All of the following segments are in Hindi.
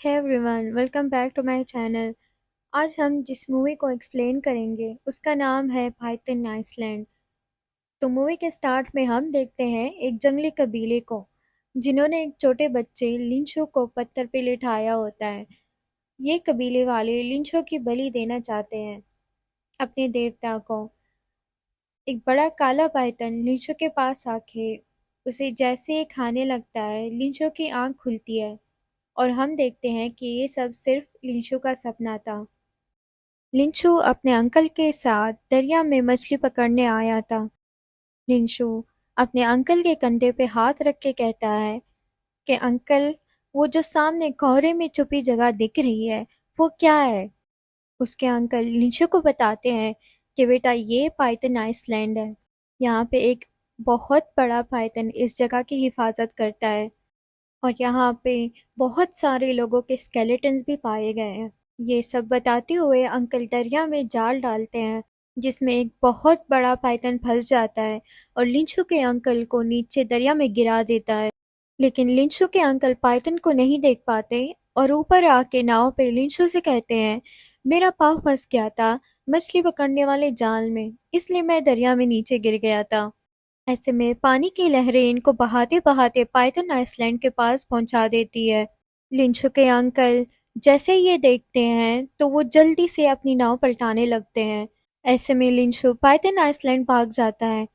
Hey everyone, welcome back to my channel. आज हम जिस मूवी को एक्सप्लेन करेंगे उसका नाम है पाइथन आइसलैंड। तो मूवी के स्टार्ट में हम देखते हैं एक जंगली कबीले को जिन्होंने एक छोटे बच्चे लिंचो को पत्थर पे लिटाया होता है। ये कबीले वाले लिंचो की बलि देना चाहते हैं अपने देवता को। एक बड़ा काला पाइथन लिंचो के पास आके उसे जैसे ही खाने लगता है, लिंचो की आंख खुलती है और हम देखते हैं कि ये सब सिर्फ लिंचो का सपना था। लिंचू अपने अंकल के साथ दरिया में मछली पकड़ने आया था। लिंचू अपने अंकल के कंधे पे हाथ रख के कहता है कि अंकल, वो जो सामने कोहरे में छुपी जगह दिख रही है वो क्या है। उसके अंकल लिंचू को बताते हैं कि बेटा, ये पाइथन आइसलैंड है। यहाँ पे एक बहुत बड़ा पाइथन इस जगह की हिफाजत करता है और यहाँ पे बहुत सारे लोगों के स्केलेटन्स भी पाए गए हैं। ये सब बताते हुए अंकल दरिया में जाल डालते हैं जिसमें एक बहुत बड़ा पाइथन फंस जाता है और लिंचू के अंकल को नीचे दरिया में गिरा देता है। लेकिन लिंचू के अंकल पाइथन को नहीं देख पाते और ऊपर आके नाव पे लिंचू से कहते हैं, मेरा पाँव फंस गया था मछली पकड़ने वाले जाल में, इसलिए मैं दरिया में नीचे गिर गया था। ऐसे में पानी की लहरें इनको बहाते बहाते पाइथन आइसलैंड के पास पहुंचा देती है। लिंचू के अंकल जैसे ये देखते हैं तो वो जल्दी से अपनी नाव पलटाने लगते हैं। ऐसे में लिंचू पाइथन आइसलैंड भाग जाता है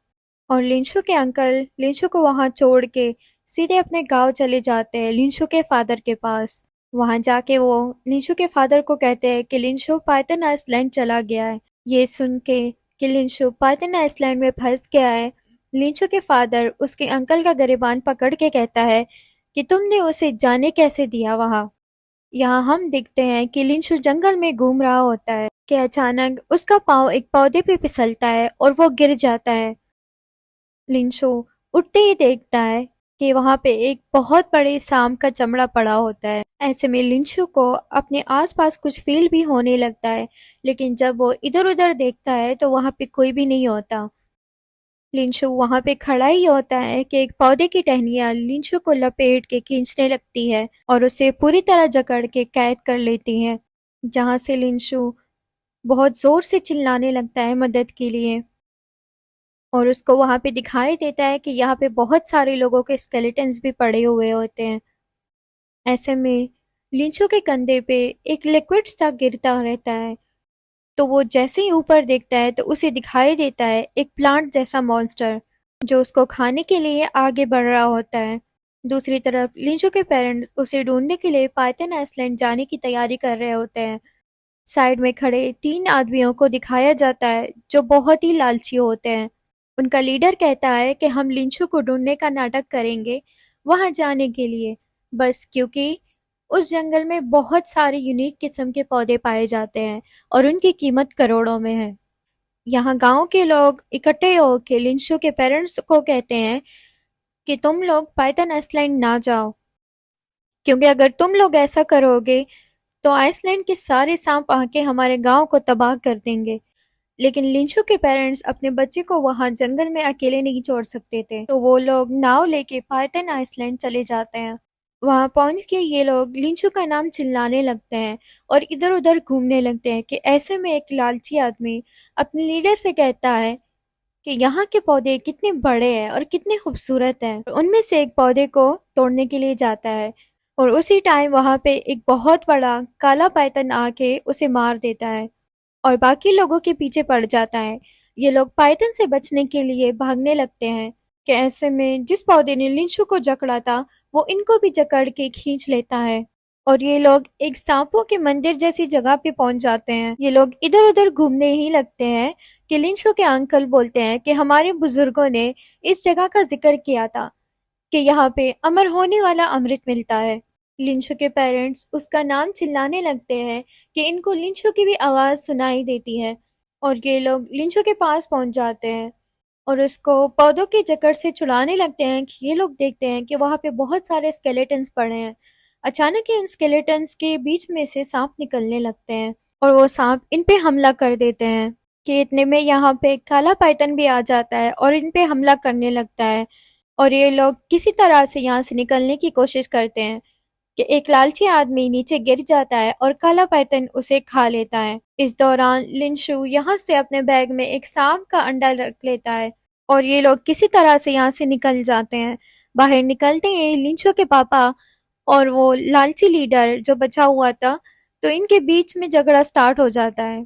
और लिंचू के अंकल लिंचू को वहां छोड़ के सीधे अपने गांव चले जाते हैं, लिंचू के फादर के पास। वहां जाके वो लिंचू के फादर को कहते हैं कि लिंचू पाइथन आइसलैंड चला गया है। ये सुन के कि लिंचू पाइथन आइसलैंड में फंस गया है, लिंचू के फादर उसके अंकल का गिरेबान पकड़ के कहता है कि तुमने उसे जाने कैसे दिया वहां। यहाँ हम देखते हैं कि लिंचू जंगल में घूम रहा होता है कि अचानक उसका पाँव एक पौधे पे फिसलता है और वो गिर जाता है। लिंचू उठते ही देखता है कि वहां पे एक बहुत बड़े सांप का चमड़ा पड़ा होता है। ऐसे में लिंचू को अपने आसपास कुछ फील भी होने लगता है, लेकिन जब वो इधर उधर देखता है तो वहां पे कोई भी नहीं होता। लिंचू वहां पे खड़ा ही होता है कि एक पौधे की टहनियाँ लिंचू को लपेट के खींचने लगती है और उसे पूरी तरह जकड़ के कैद कर लेती है, जहां से लिंचू बहुत जोर से चिल्लाने लगता है मदद के लिए। और उसको वहां पे दिखाई देता है कि यहाँ पे बहुत सारे लोगों के स्केलेटन्स भी पड़े हुए होते हैं। ऐसे में लिंचू के कंधे पे एक लिक्विड सा गिरता रहता है, तो वो जैसे ही ऊपर देखता है तो उसे दिखाई देता है एक प्लांट जैसा मॉन्स्टर जो उसको खाने के लिए आगे बढ़ रहा होता है। दूसरी तरफ लिंचू के पेरेंट्स उसे ढूंढने के लिए पाइथन आइसलैंड जाने की तैयारी कर रहे होते हैं। साइड में खड़े 3 आदमियों को दिखाया जाता है जो बहुत ही लालची होते हैं। उनका लीडर कहता है कि हम लिंचू को ढूंढने का नाटक करेंगे वहां जाने के लिए, बस क्योंकि उस जंगल में बहुत सारे यूनिक किस्म के पौधे पाए जाते हैं और उनकी कीमत करोड़ों में है। यहाँ गांव के लोग इकट्ठे होकर लिंचू के पेरेंट्स को कहते हैं कि तुम लोग पाइथन आइसलैंड ना जाओ, क्योंकि अगर तुम लोग ऐसा करोगे तो आइसलैंड के सारे सांप आके हमारे गांव को तबाह कर देंगे। लेकिन लिंचू के पेरेंट्स अपने बच्चे को वहां जंगल में अकेले नहीं छोड़ सकते थे, तो वो लोग नाव लेके पाइथन आइसलैंड चले जाते हैं। वहां पहुंच के ये लोग लिंचू का नाम चिल्लाने लगते हैं और इधर उधर घूमने लगते हैं कि ऐसे में एक लालची आदमी अपने लीडर से कहता है कि यहाँ के पौधे कितने बड़े हैं और कितने खूबसूरत हैं। उनमें से एक पौधे को तोड़ने के लिए जाता है और उसी टाइम वहां पे एक बहुत बड़ा काला पाइथन आके उसे मार देता है और बाकी लोगों के पीछे पड़ जाता है। ये लोग पाइथन से बचने के लिए भागने लगते हैं कि ऐसे में जिस पौधे ने लिंचू को जकड़ा था वो इनको भी जकड़ के खींच लेता है और ये लोग एक सांपों के मंदिर जैसी जगह पे पहुंच जाते हैं। ये लोग इधर उधर घूमने ही लगते हैं कि लिंचू के अंकल बोलते हैं कि हमारे बुजुर्गों ने इस जगह का जिक्र किया था कि यहाँ पे अमर होने वाला अमृत मिलता है। लिंचू के पेरेंट्स उसका नाम चिल्लाने लगते हैं कि इनको लिंचू की भी आवाज सुनाई देती है और ये लोग लिंचू के पास पहुंच जाते हैं और उसको पौधों की जकड़ से छुड़ाने लगते हैं कि ये लोग देखते हैं कि वहां पे बहुत सारे स्केलेटन्स पड़े हैं। अचानक ही उन स्केलेटन्स के बीच में से सांप निकलने लगते हैं और वो सांप इन पे हमला कर देते हैं कि इतने में यहाँ पे काला पाइथन भी आ जाता है और इन पे हमला करने लगता है और ये लोग किसी तरह से यहाँ से निकलने की कोशिश करते हैं। कि एक लालची आदमी नीचे गिर जाता है और काला पाइथन उसे खा लेता है। इस दौरान लिंशु यहाँ से अपने बैग में एक सांप का अंडा रख लेता है और ये लोग किसी तरह से यहाँ से निकल जाते हैं। बाहर निकलते ही लिंशु के पापा और वो लालची लीडर जो बचा हुआ था, तो इनके बीच में झगड़ा स्टार्ट हो जाता है।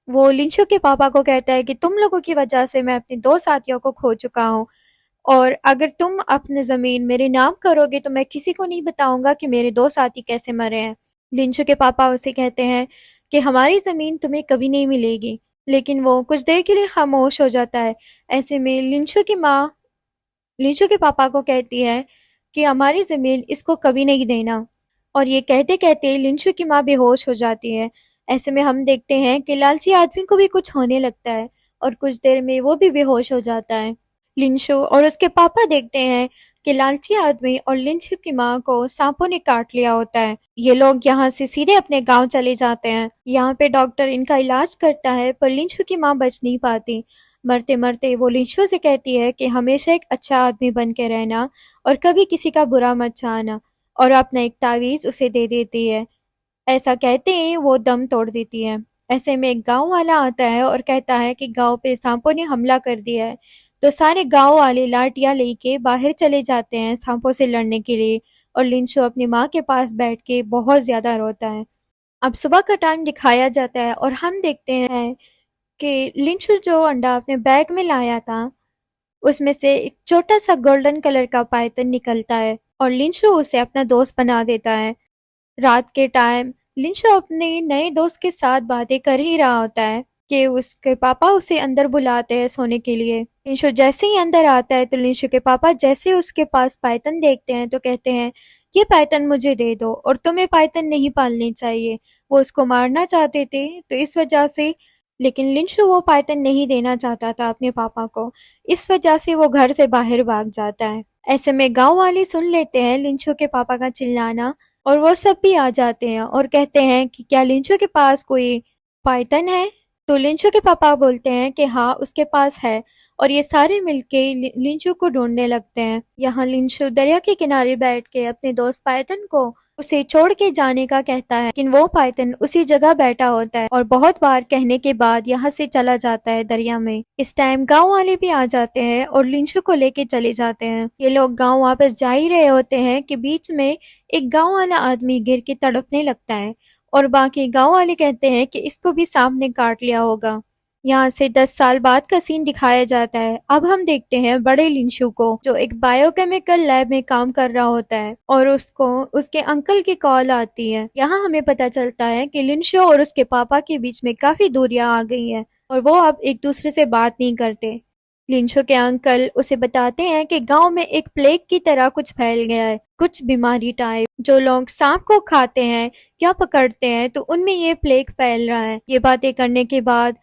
वो लिंशु के पापा को कहता है कि तुम लोगों की वजह से मैं अपने 2 साथियों को खो चुका हूँ और अगर तुम अपनी ज़मीन मेरे नाम करोगे तो मैं किसी को नहीं बताऊंगा कि मेरे 2 साथी कैसे मरे हैं। लिंशु के पापा उसे कहते हैं कि हमारी ज़मीन तुम्हें कभी नहीं मिलेगी, लेकिन वो कुछ देर के लिए खामोश हो जाता है। ऐसे में लिंशु की माँ लिंशु के पापा को कहती है कि हमारी ज़मीन इसको कभी नहीं देना, और ये कहते-कहते लिंशु की माँ बेहोश हो जाती है। ऐसे में हम देखते हैं कि लालची आदमी को भी कुछ होने लगता है और कुछ देर में वो भी बेहोश हो जाता है। लिंशु और उसके पापा देखते हैं कि लालची आदमी और लिंशु की माँ को सांपों ने काट लिया होता है। ये लोग यहाँ से सीधे अपने गांव चले जाते हैं। यहाँ पे डॉक्टर इनका इलाज करता है पर लिंशु की माँ बच नहीं पाती। मरते मरते वो लिंशु से कहती है कि हमेशा एक अच्छा आदमी बन के रहना और कभी किसी का बुरा मत चाहना, और अपना एक तावीज़ उसे दे देती है। ऐसा कहते ही वो दम तोड़ देती है। ऐसे में एक गांव वाला आता है और कहता है कि गांव पे सांपों ने हमला कर दिया है। तो सारे गांव वाले लाठियां लेके बाहर चले जाते हैं सांपों से लड़ने के लिए, और लिंशु अपनी माँ के पास बैठ के बहुत ज्यादा रोता है। अब सुबह का टाइम दिखाया जाता है और हम देखते हैं कि लिंशु जो अंडा अपने बैग में लाया था उसमें से एक छोटा सा गोल्डन कलर का पाइथन निकलता है और लिंशु उसे अपना दोस्त बना देता है। रात के टाइम लिंशु अपने नए दोस्त के साथ बातें कर ही रहा होता है कि उसके पापा उसे अंदर बुलाते हैं सोने के लिए। लिंशु जैसे ही अंदर आता है तो लिंशु के पापा जैसे उसके पास पाइथन देखते हैं तो कहते हैं, ये पाइथन मुझे दे दो और तुम्हें पाइथन नहीं पालनी चाहिए। वो उसको मारना चाहते थे तो इस वजह से, लेकिन लिंशु वो पाइथन नहीं देना चाहता था अपने पापा को, इस वजह से वो घर से बाहर भाग जाता है। ऐसे में गांव वाले सुन लेते हैं लिंशु के पापा का चिल्लाना और वो सब भी आ जाते हैं और कहते हैं कि क्या लिंशु के पास कोई पाइथन है। तो लिंशु के पापा बोलते हैं कि हाँ उसके पास है, और ये सारे मिलके लिंशु को ढूंढने लगते हैं। यहाँ लिंशु दरिया के किनारे बैठ के अपने दोस्त पाइथन को उसे छोड़ के जाने का कहता है, लेकिन वो पाइथन उसी जगह बैठा होता है और बहुत बार कहने के बाद यहाँ से चला जाता है दरिया में। इस टाइम गांव वाले भी आ जाते हैं और लिंशु को लेके चले जाते हैं। ये लोग गांव वापस जा ही रहे होते हैं कि बीच में एक गांव वाला आदमी गिर के तड़पने लगता है और बाकी गांव वाले कहते हैं कि इसको भी सांप ने काट लिया होगा। यहाँ से 10 साल बाद का सीन दिखाया जाता है। अब हम देखते हैं बड़े लिंशु को जो एक बायोकेमिकल लैब में काम कर रहा होता है और उसको उसके अंकल की कॉल आती है। यहाँ हमें पता चलता है कि लिंशु और उसके पापा के बीच में काफी दूरियां आ गई है और वो अब एक दूसरे से बात नहीं करते। लिंशु के अंकल उसे बताते हैं कि गांव में एक प्लेग की तरह कुछ फैल गया है, कुछ बीमारी टाइप। जो लोग सांप को खाते हैं या पकड़ते हैं तो उनमें ये प्लेग फैल रहा है। ये बातें करने के बाद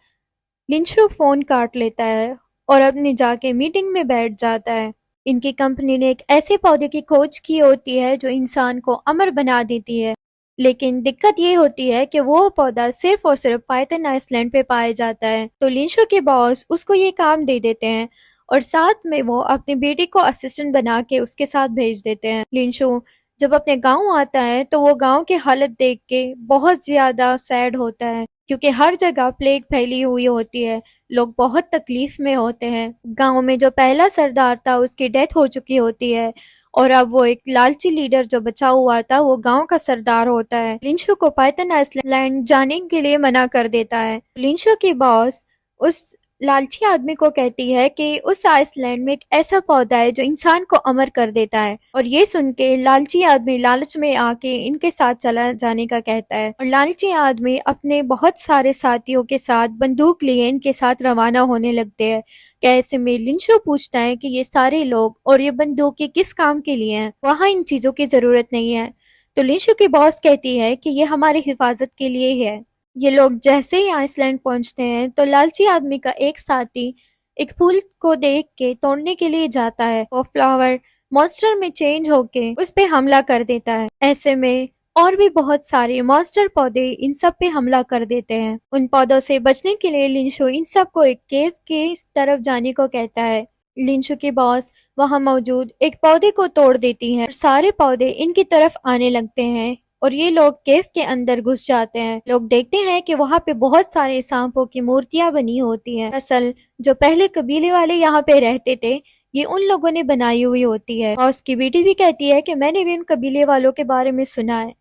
लिंशु फोन काट लेता है और अपने जाके मीटिंग में बैठ जाता है। इनकी कंपनी ने एक ऐसे पौधे की खोज की होती है जो इंसान को अमर बना देती है, लेकिन दिक्कत ये होती है कि वो पौधा सिर्फ और सिर्फ पाइथन आइसलैंड पे पाया जाता है। तो लिंशु के बॉस उसको ये काम दे देते हैं और साथ में वो अपनी बेटी को असिस्टेंट बना के उसके साथ भेज देते हैं। लिंशु जब अपने गांव आता है तो वो गांव की हालत देख के बहुत ज्यादा सैड होता है, क्योंकि हर जगह प्लेग फैली हुई होती है, लोग बहुत तकलीफ में होते हैं। गांव में जो पहला सरदार था उसकी डेथ हो चुकी होती है और अब वो एक लालची लीडर जो बचा हुआ था वो गांव का सरदार होता है। लिंशु को पाइथन आइसलैंड जाने के लिए मना कर देता है। लिंशु की बॉस उस लालची आदमी को कहती है कि उस आइसलैंड में एक ऐसा पौधा है जो इंसान को अमर कर देता है, और ये सुन के लालची आदमी लालच में आके इनके साथ चला जाने का कहता है। और लालची आदमी अपने बहुत सारे साथियों के साथ बंदूक लिए इनके साथ रवाना होने लगते हैं। कैसे में लिंशु पूछता है कि ये सारे लोग और ये बंदूकें किस काम के लिए हैं, वहाँ इन चीजों की जरूरत नहीं है। तो लिंशु की बॉस कहती है कि ये हमारी हिफाजत के लिए है। ये लोग जैसे ही आइसलैंड पहुंचते हैं तो लालची आदमी का एक साथी एक फूल को देख के तोड़ने के लिए जाता है। वो फ्लावर मॉन्स्टर में चेंज होके उस पे हमला कर देता है। ऐसे में और भी बहुत सारे मॉन्स्टर पौधे इन सब पे हमला कर देते हैं। उन पौधों से बचने के लिए लिंशु इन सब को एक केव के तरफ जाने को कहता है। लिंशु की बॉस वहां मौजूद एक पौधे को तोड़ देती है और सारे पौधे इनकी तरफ आने लगते हैं और ये लोग केव के अंदर घुस जाते हैं। लोग देखते हैं कि वहां पे बहुत सारे सांपों की मूर्तियां बनी होती हैं। असल जो पहले कबीले वाले यहाँ पे रहते थे ये उन लोगों ने बनाई हुई होती है। बॉस की बेटी भी कहती है कि मैंने भी उन कबीले वालों के बारे में सुना है,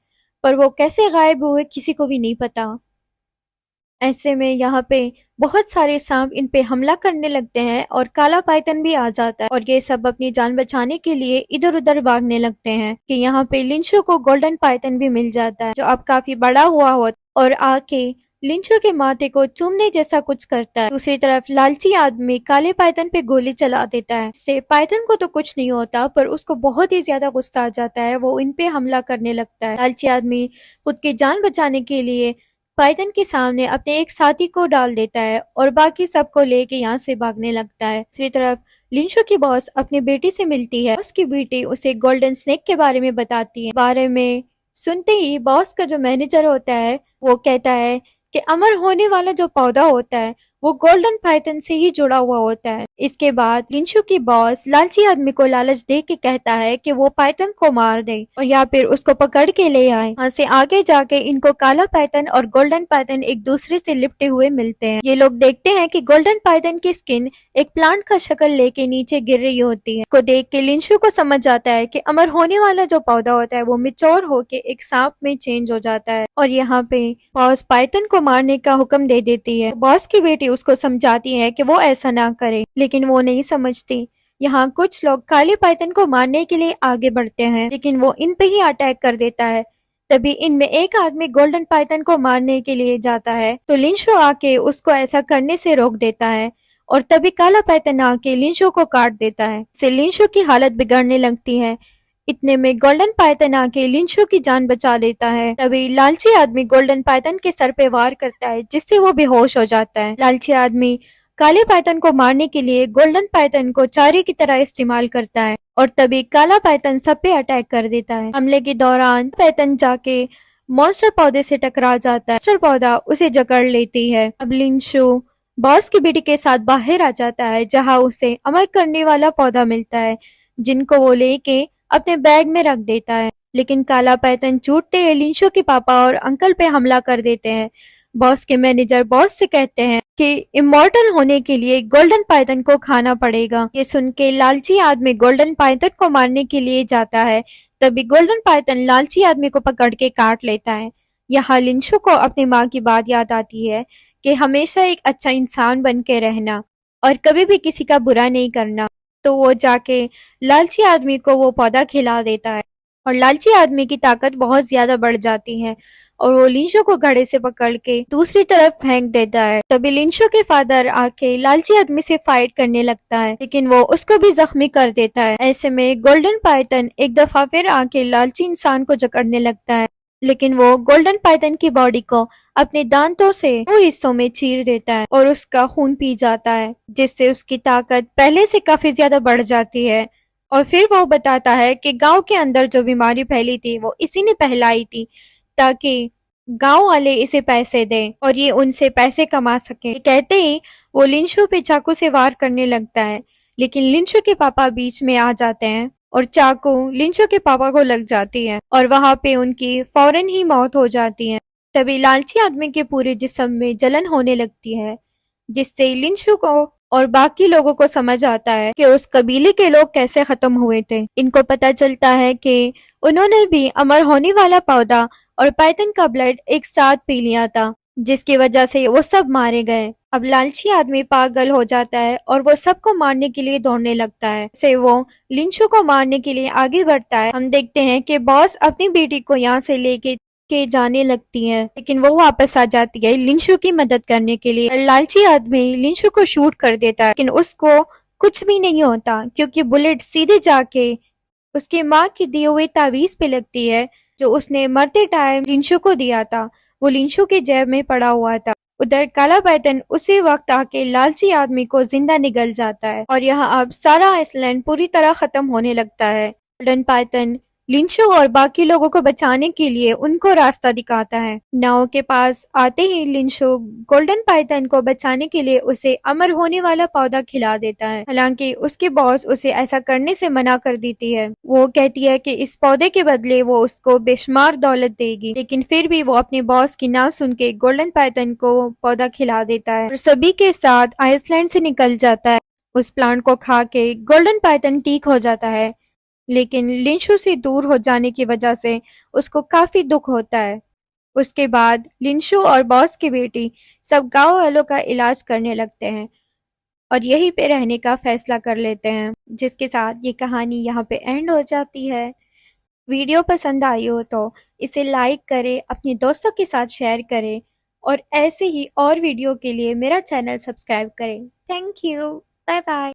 पर वो कैसे गायब हुए किसी को भी नहीं पता। ऐसे में यहाँ पे बहुत सारे सांप इन पे हमला करने लगते हैं और काला पाइथन भी आ जाता है और ये सब अपनी जान बचाने के लिए इधर उधर भागने लगते हैं कि यहाँ पे लिंशु को गोल्डन पाइथन भी मिल जाता है जो अब काफी बड़ा हुआ होता और आके लिंशु के माथे को चूमने जैसा कुछ करता है। दूसरी तरफ लालची आदमी काले पाइथन पे गोली चला देता है। इससे पाइथन को तो कुछ नहीं होता पर उसको बहुत ही ज्यादा गुस्सा आ जाता है, वो इन पे हमला करने लगता है। लालची आदमी खुद की जान बचाने के लिए पाइथन के सामने अपने एक साथी को डाल देता है और बाकी सबको लेके यहाँ से भागने लगता है। दूसरी तरफ लिंशु की बॉस अपनी बेटी से मिलती है। उसकी बेटी उसे गोल्डन स्नेक के बारे में बताती है। बारे में सुनते ही बॉस का जो मैनेजर होता है वो कहता है कि अमर होने वाला जो पौधा होता है वो गोल्डन पाइथन से ही जुड़ा हुआ होता है। इसके बाद लिंशु की बॉस लालची आदमी को लालच दे के कहता है कि वो पाइथन को मार दे और या फिर उसको पकड़ के ले आए। यहाँ से आगे जाके इनको काला पाइथन और गोल्डन पाइथन एक दूसरे से लिपटे हुए मिलते हैं। ये लोग देखते हैं कि गोल्डन पाइथन की स्किन एक प्लांट का शक्ल लेके नीचे गिर रही होती है। इसको देख के लिंशु को समझ जाता है कि अमर होने वाला जो पौधा होता है वो मिच्योर होके एक सांप में चेंज हो जाता है और यहाँ पे बॉस पाइथन को मारने का हुक्म दे देती है। बॉस की बेटी उसको समझाती है कि वो ऐसा ना करे, लेकिन वो नहीं समझती। यहाँ कुछ लोग काले पाइथन को मारने के लिए आगे बढ़ते हैं लेकिन वो इन पे ही अटैक कर देता है। तभी इनमें एक आदमी गोल्डन पाइथन को मारने के लिए जाता है तो लिंशु आके उसको ऐसा करने से रोक देता है और तभी काला पाइथन आके लिंशु को काट देता है। इससे लिंशु की हालत बिगड़ने लगती है। इतने में गोल्डन पाइथन आके लिंशु की जान बचा लेता है। तभी लालची आदमी गोल्डन पाइथन के सर पे वार करता है जिससे वो बेहोश हो जाता है। लालची आदमी काले पाइथन को मारने के लिए गोल्डन पाइथन को चारे की तरह इस्तेमाल करता है और तभी काला पाइथन सब पे अटैक कर देता है। हमले के दौरान पाइथन जाके मॉन्स्टर पौधे से टकरा जाता है। मॉन्स्टर पौधा उसे जकड़ लेती है। अब लिंशु बॉस की बेटी के साथ बाहर आ जाता है जहाँ उसे अमर करने वाला पौधा मिलता है जिनको वो लेके अपने बैग में रख देता है। लेकिन काला पाइथन छूटते ही लिंशु के पापा और अंकल पे हमला कर देते हैं। बॉस के मैनेजर बॉस से कहते हैं कि इमॉर्टल होने के लिए गोल्डन पाइथन को खाना पड़ेगा। ये सुन के लालची आदमी गोल्डन पाइथन को मारने के लिए जाता है। तभी गोल्डन पाइथन लालची आदमी को पकड़ के काट लेता है। यहाँ लिंशु को अपनी माँ की बात याद आती है कि हमेशा एक अच्छा इंसान बन के रहना और कभी भी किसी का बुरा नहीं करना। तो वो जाके लालची आदमी को वो पौधा खिला देता है और लालची आदमी की ताकत बहुत ज्यादा बढ़ जाती है और वो लिंशु को घड़े से पकड़ के दूसरी तरफ फेंक देता है। तभी लिंशु के फादर आके लालची आदमी से फाइट करने लगता है लेकिन वो उसको भी जख्मी कर देता है। ऐसे में गोल्डन पाइथन एक दफा फिर आके लालची इंसान को जकड़ने लगता है लेकिन वो गोल्डन पाइथन की बॉडी को अपने दांतों से दो हिस्सों में चीर देता है और उसका खून पी जाता है जिससे उसकी ताकत पहले से काफी ज्यादा बढ़ जाती है। और फिर वो बताता है कि गांव के अंदर जो बीमारी फैली थी वो इसी ने फैलाई थी ताकि गांव वाले इसे पैसे दें और ये उनसे पैसे कमा सके। कहते ही वो लिंशु पे चाकू से वार करने लगता है लेकिन लिंशु के पापा बीच में आ जाते हैं और चाकू लिंशु के पापा को लग जाती है और वहां पे उनकी फौरन ही मौत हो जाती है। तभी लालची आदमी के पूरे जिस्म में जलन होने लगती है जिससे लिंशु को और बाकी लोगों को समझ आता है कि उस कबीले के लोग कैसे खत्म हुए थे। इनको पता चलता है कि उन्होंने भी अमर होने वाला पौधा और पाइथन का ब्लड एक साथ पी लिया था जिसकी वजह से वो सब मारे गए। अब लालची आदमी पागल हो जाता है और वो सबको मारने के लिए दौड़ने लगता है। से वो लिंशु को मारने के लिए आगे बढ़ता है। हम देखते हैं कि बॉस अपनी बेटी को यहाँ से लेके के जाने लगती है लेकिन वो वापस आ जाती है लिंशु की मदद करने के लिए। लालची आदमी लिंशु को शूट कर देता है लेकिन उसको कुछ भी नहीं होता क्योंकि बुलेट सीधे जाके उसकी माँ की दी हुई तावीज पे लगती है जो उसने मरते टाइम लिंशु को दिया था। वो लिंशु के जेब में पड़ा हुआ था। उधर काला पाइथन उसी वक्त आके लालची आदमी को जिंदा निगल जाता है और यहाँ अब सारा आइसलैंड पूरी तरह खत्म होने लगता है। गोल्डन पाइथन लिंशो और बाकी लोगों को बचाने के लिए उनको रास्ता दिखाता है। नाव के पास आते ही लिंशो गोल्डन पाइथन को बचाने के लिए उसे अमर होने वाला पौधा खिला देता है। हालांकि उसकी बॉस उसे ऐसा करने से मना कर देती है। वो कहती है कि इस पौधे के बदले वो उसको बेशुमार दौलत देगी, लेकिन फिर भी वो अपने बॉस की ना सुन के गोल्डन पाइथन को पौधा खिला देता है और सभी के साथ आइसलैंड से निकल जाता है। उस प्लांट को खा के गोल्डन पाइथन ठीक हो जाता है, लेकिन लिंशु से दूर हो जाने की वजह से उसको काफी दुख होता है। उसके बाद लिंशु और बॉस की बेटी सब गांव वालों का इलाज करने लगते हैं और यहीं पे रहने का फैसला कर लेते हैं, जिसके साथ ये कहानी यहाँ पे एंड हो जाती है। वीडियो पसंद आई हो तो इसे लाइक करें, अपने दोस्तों के साथ शेयर करें और ऐसे ही और वीडियो के लिए मेरा चैनल सब्सक्राइब करें। Thank you. Bye bye.